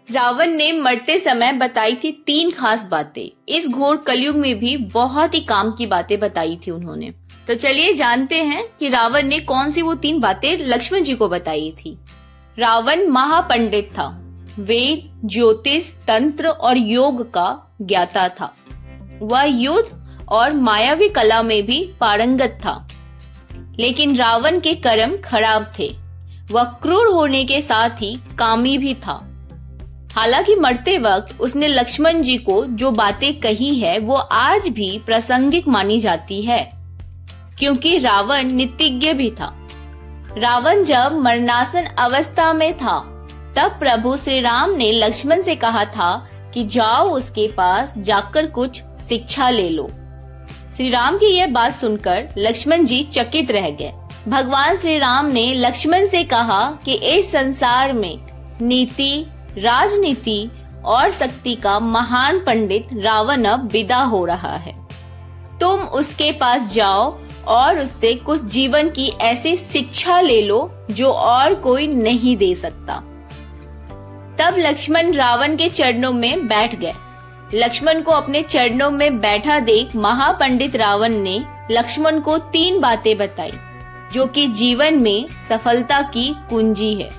रावण ने मरते समय बताई थी 3 खास बातें। इस घोर कलयुग में भी बहुत ही काम की बातें बताई थी उन्होंने। तो चलिए जानते हैं कि रावण ने कौन सी वो 3 बातें लक्ष्मण जी को बताई थी। रावण महापंडित था। वेद, ज्योतिष, तंत्र और योग का ज्ञाता था। वह युद्ध और मायावी कला में भी पारंगत था। लेकिन रावण के कर्म खराब थे। वह क्रूर होने के साथ ही कामी भी था। हालांकि मरते वक्त उसने लक्ष्मण जी को जो बातें कही है वो आज भी प्रासंगिक मानी जाती है, क्योंकि रावण नीतिज्ञ भी था। रावण जब मरणासन अवस्था में था तब प्रभु श्री राम ने लक्ष्मण से कहा था कि जाओ उसके पास जाकर कुछ शिक्षा ले लो। श्री राम की यह बात सुनकर लक्ष्मण जी चकित रह गए। भगवान श्री राम ने लक्ष्मण से कहा कि इस संसार में नीति, राजनीति और शक्ति का महान पंडित रावण अब विदा हो रहा है। तुम उसके पास जाओ और उससे कुछ जीवन की ऐसी शिक्षा ले लो जो और कोई नहीं दे सकता। तब लक्ष्मण रावण के चरणों में बैठ गए। लक्ष्मण को अपने चरणों में बैठा देख महापंडित रावण ने लक्ष्मण को 3 बातें बताई जो कि जीवन में सफलता की कुंजी है।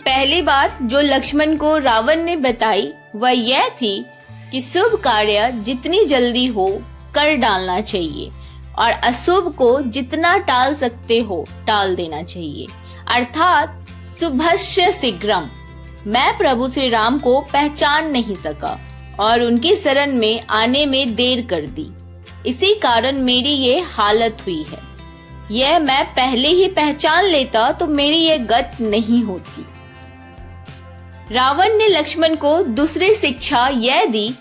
पहली बात जो लक्ष्मण को रावण ने बताई वह यह थी कि शुभ कार्य जितनी जल्दी हो कर डालना चाहिए और अशुभ को जितना टाल सकते हो टाल देना चाहिए, अर्थात शुभस्य शीघ्रम। मैं प्रभु श्री राम को पहचान नहीं सका और उनकी शरण में आने में देर कर दी। इसी कारण मेरी ये हालत हुई है। यह मैं पहले ही पहचान लेता तो मेरी ये गत नहीं होती। रावण ने लक्ष्मण को दूसरी शिक्षा यह दी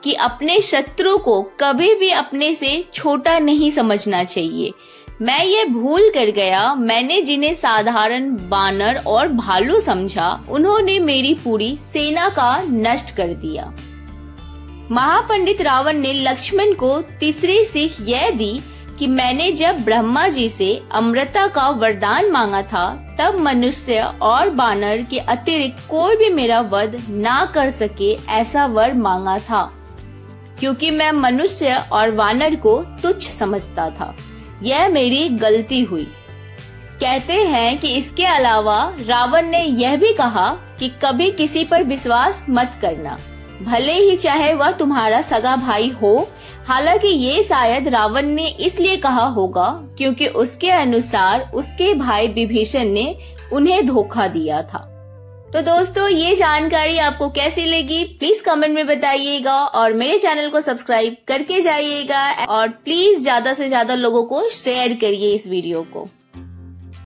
कि अपने शत्रु को कभी भी अपने से छोटा नहीं समझना चाहिए। मैं ये भूल कर गया, मैंने जिन्हें साधारण बानर और भालू समझा उन्होंने मेरी पूरी सेना का नष्ट कर दिया। महापंडित रावण ने लक्ष्मण को तीसरी सीख यह दी कि मैंने जब ब्रह्मा जी से अमृता का वरदान मांगा था तब मनुष्य और बानर के अतिरिक्त कोई भी मेरा वध ना कर सके ऐसा वर मांगा था, क्योंकि मैं मनुष्य और वानर को तुच्छ समझता था। यह मेरी गलती हुई। कहते हैं कि इसके अलावा रावण ने यह भी कहा कि कभी किसी पर विश्वास मत करना, भले ही चाहे वह तुम्हारा सगा भाई हो। हालांकि ये शायद रावण ने इसलिए कहा होगा क्योंकि उसके अनुसार उसके भाई विभीषण ने उन्हें धोखा दिया था। तो दोस्तों, ये जानकारी आपको कैसी लगी प्लीज कमेंट में बताइएगा और मेरे चैनल को सब्सक्राइब करके जाइएगा और प्लीज ज्यादा से ज्यादा लोगों को शेयर करिए इस वीडियो को।